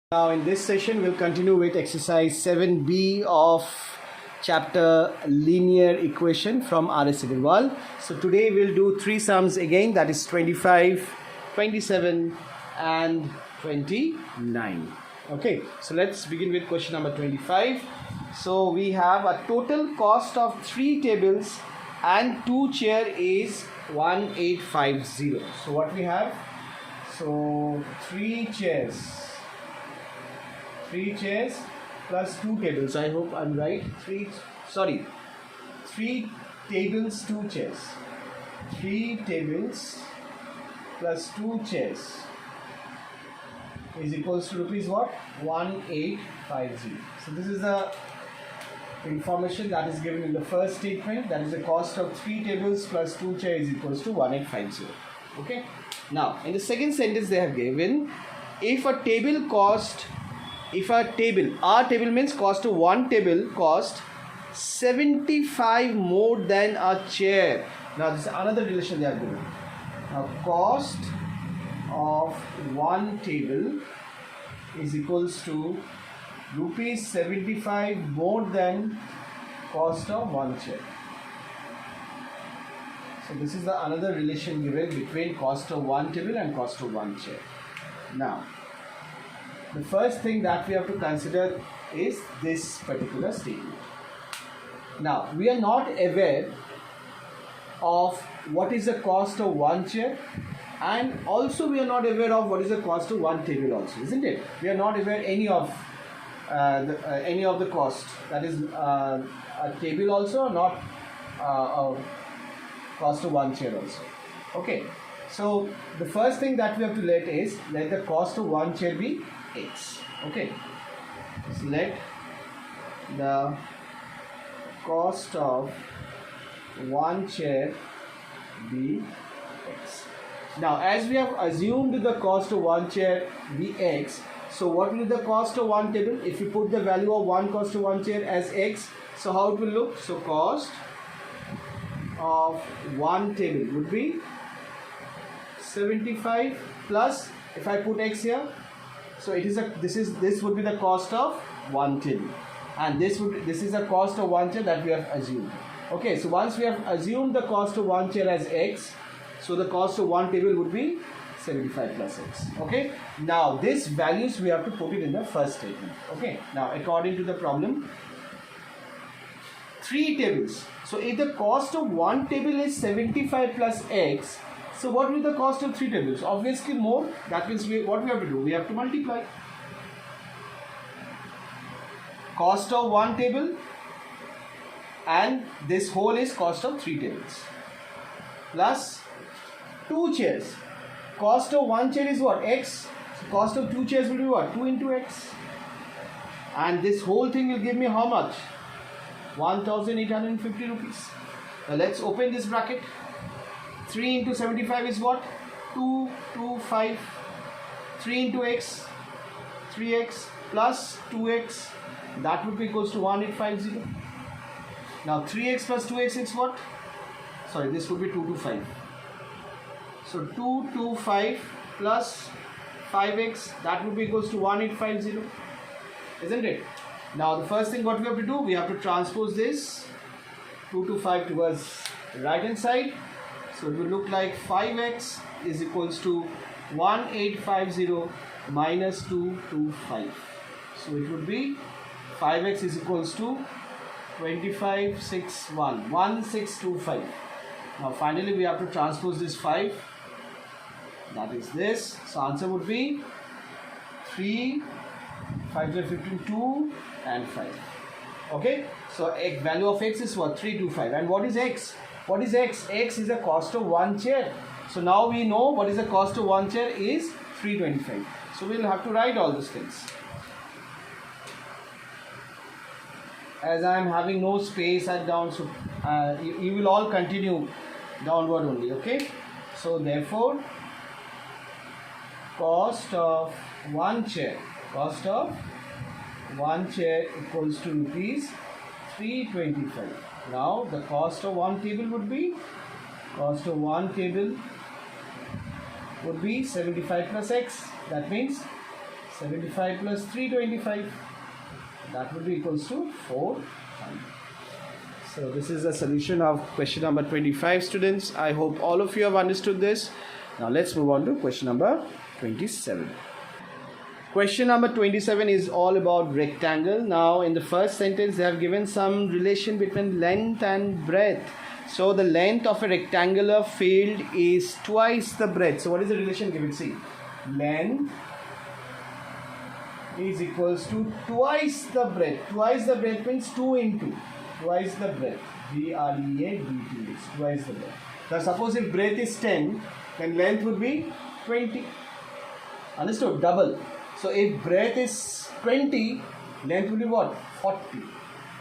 Now in this session we'll continue with exercise 7b of chapter linear equation from R.S. Agarwal. So today we'll do three sums again, that is 25, 27 and 29. Okay, so let's begin with question number 25. So we have a total cost of 3 tables and 2 chairs is 1850. So what we have? So 3 chairs plus 2 tables. I hope I'm right. 3 tables, 2 chairs. 3 tables plus 2 chairs is equals to rupees what? 1850. So this is the information that is given in the first statement. That is the cost of 3 tables plus 2 chairs is equals to 1850. Okay. Now in the second sentence they have given our table means cost of one table cost 75 more than a chair. Now this is another relation they are given. Now cost of one table is equals to rupees 75 more than cost of one chair. So this is the another relation given between cost of one table and cost of one chair. Now the first thing that we have to consider is this particular statement. Now, we are not aware of what is the cost of one chair, and also we are not aware of what is the cost of one table also, isn't it? We are not aware any of the cost, that is a table also, not a cost of one chair also. Okay, so the first thing that we have to let the cost of one chair be x. Okay, so let the cost of one chair be x. Now as we have assumed the cost of one chair be x, so what will be the cost of one table? If you put the value of one cost of one chair as x, so how it will look? So cost of one table would be 75 plus, if I put x here, so this would be the cost of one table, and this is the cost of one chair that we have assumed. Okay, so once we have assumed the cost of one chair as x, so the cost of one table would be 75 plus x. Okay, now these values we have to put it in the first statement. Okay, now according to the problem, 3 tables. So if the cost of one table is 75 plus x, so what will be the cost of 3 tables? Obviously more. That means what we have to do? We have to multiply. Cost of one table and this whole is cost of 3 tables. Plus 2 chairs. Cost of one chair is what? X. So cost of 2 chairs will be what? 2 into x. And this whole thing will give me how much? 1850 rupees. Now let's open this bracket. 3 into 75 is what? 225. 3 into x, 3x plus 2x, that would be equals to 1850. Now 3x plus 2x is what? Sorry, this would be 225. So 225 plus 5x, that would be equals to 1850, isn't it? Now the first thing what we have to do, we have to transpose this 225 towards the right hand side. So it will look like 5x is equals to 1850 minus 225. So it would be 5x is equals to 2561, 1625. Now finally we have to transpose this 5. That is this. So answer would be 3, 5 to 15, 2 and 5. Okay. So value of x is what? 325. And what is x? What is x? X is the cost of one chair. So now we know what is the cost of one chair is 325. So we'll have to write all these things. As I am having no space at down, so you will all continue downward only. Okay. So therefore, cost of one chair equals to rupees 325. Now the cost of one table would be 75 plus x. That means 75 plus 325. That would be equals to 400. So this is the solution of question number 25, students. I hope all of you have understood this. Now let's move on to question number 27. Question number 27 is all about rectangle. Now in the first sentence they have given some relation between length and breadth. So the length of a rectangular field is twice the breadth. So what is the relation given? See, length is equals to twice the breadth. Twice the breadth means 2 into twice the breadth. B-R-E-A-D-T-H, twice the breadth. Now suppose if breadth is 10, then length would be 20. Understood? Double. So if breadth is 20, length will be what? 40.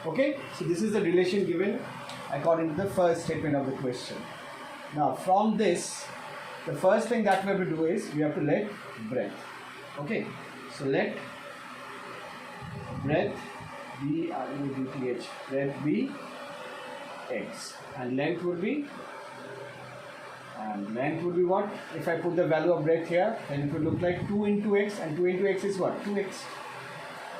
Okay? So this is the relation given according to the first statement of the question. Now from this, the first thing that we have to do is we have to let breadth. Okay? So let breadth B-R-E-D-T-H, breadth be x, and length would be what? If I put the value of breadth here, then it would look like 2 into x, and 2 into x is what? 2x.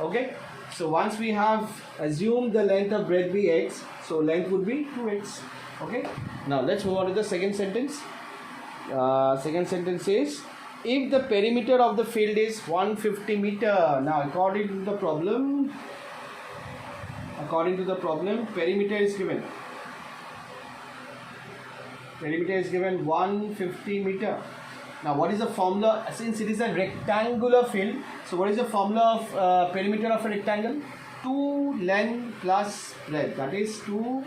Okay, so once we have assumed the length of breadth be x, so length would be 2x. Okay, now let's move on to the second sentence. Second sentence is, if the perimeter of the field is 150 meter. Now according to the problem, perimeter is given. Perimeter is given 150 meter. Now what is the formula? Since it is a rectangular field, so what is the formula of perimeter of a rectangle? 2 length plus breadth. That is 2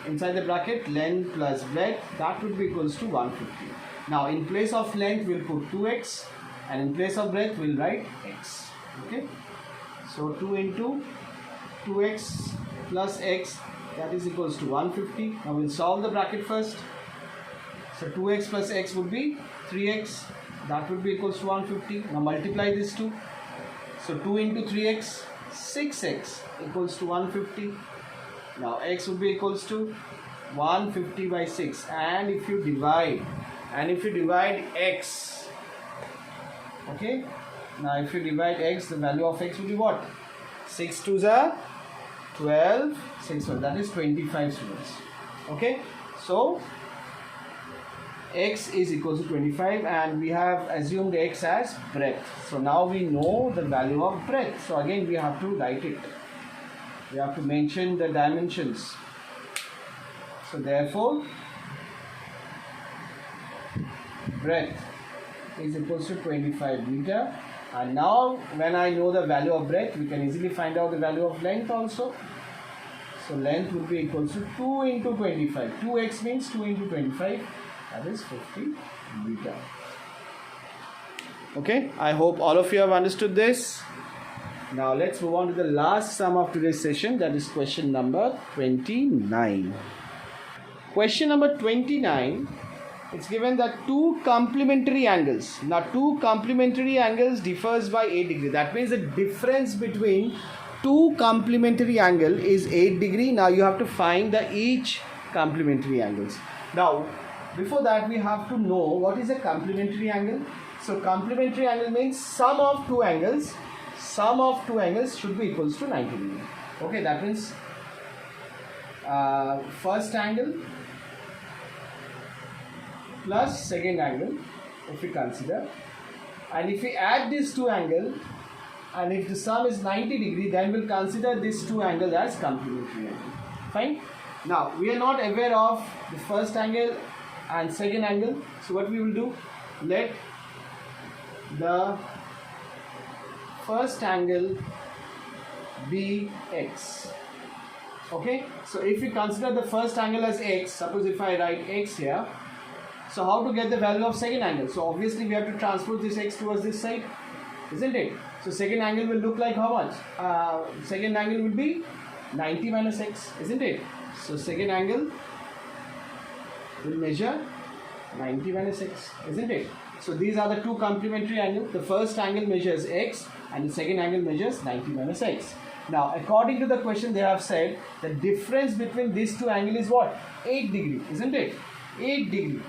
inside the bracket length plus breadth. That would be equals to 150. Now in place of length we'll put 2x, and in place of breadth we'll write x. Okay. So 2 into 2x plus x, that is equals to 150. Now we'll solve the bracket first. So 2x plus x would be 3x. That would be equals to 150. Now multiply this 2. So 2 into 3x, 6x equals to 150. Now x would be equals to 150 by 6. And if you divide x, okay, now if you divide x, the value of x will be what? 6 2s are 12, 6 1, that is 25, students. Okay, so x is equal to 25, and we have assumed x as breadth. So now we know the value of breadth. So again we have to write it. We have to mention the dimensions. So therefore breadth is equal to 25 meter. And now when I know the value of breadth, we can easily find out the value of length also. So length would be equal to 2 into 25. 2x means 2 into 25, that is 50 meter. Okay, I hope all of you have understood this. Now let's move on to the last sum of today's session, that is question number 29. Question number 29, it's given that two complementary angles. Now two complementary angles differs by 8 degrees. That means the difference between two complementary angle is 8 degree. Now you have to find the each complementary angles. Now before that we have to know what is a complementary angle. So complementary angle means sum of two angles. Sum of two angles should be equals to 90 degree. Okay, that means first angle plus second angle, if we consider, and if we add these two angles, and if the sum is 90 degree, then we'll consider these two angles as complementary angle. Fine. Now we are not aware of the first angle and second angle, so what we will do, let the first angle be x. Okay, so if we consider the first angle as x, suppose if I write x here, so how to get the value of second angle? So obviously we have to transpose this x towards this side, isn't it? So second angle will look like how much? Second angle will be 90 minus x, isn't it? So second angle will measure 90 minus x, isn't it? So these are the two complementary angles. The first angle measures x and the second angle measures 90 minus x. Now according to the question, they have said the difference between these two angles is what? 8 degree, isn't it? 8 degree.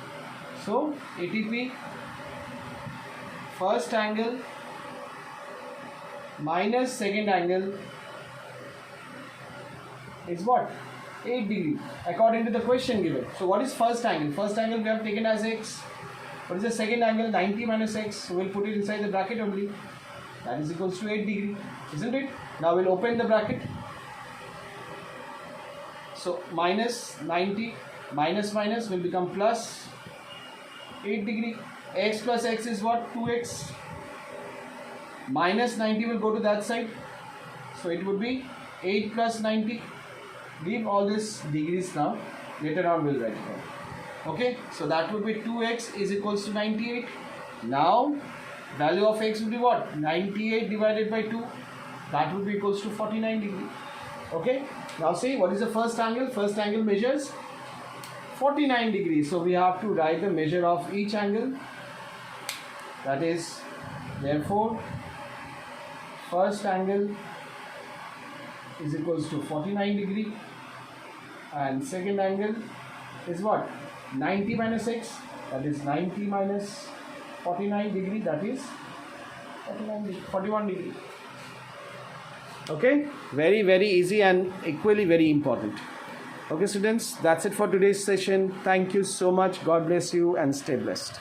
So ATP, first angle minus second angle is what? 8 degree according to the question given. So what is first angle? First angle we have taken as x. What is the second angle? 90 minus x. So we'll put it inside the bracket only. That is equals to 8 degree, isn't it? Now we'll open the bracket. So minus 90 minus minus will become plus 8 degree. X plus x is what? 2x. Minus 90 will go to that side. So it would be 8 plus 90. Leave all these degrees now. Later on we'll write it down. Okay, so that would be 2x is equals to 98. Now value of x would be what? 98 divided by 2. That would be equals to 49 degree. Okay, now see what is the first angle? First angle measures 49 degrees. So we have to write the measure of each angle. That is, therefore, first angle is equals to 49 degree. And second angle is what? 90 minus x, that is 90 minus 49 degree, that is 41 degree. Okay, very easy and equally very important. Okay students, that's it for today's session. Thank you so much. God bless you and stay blessed.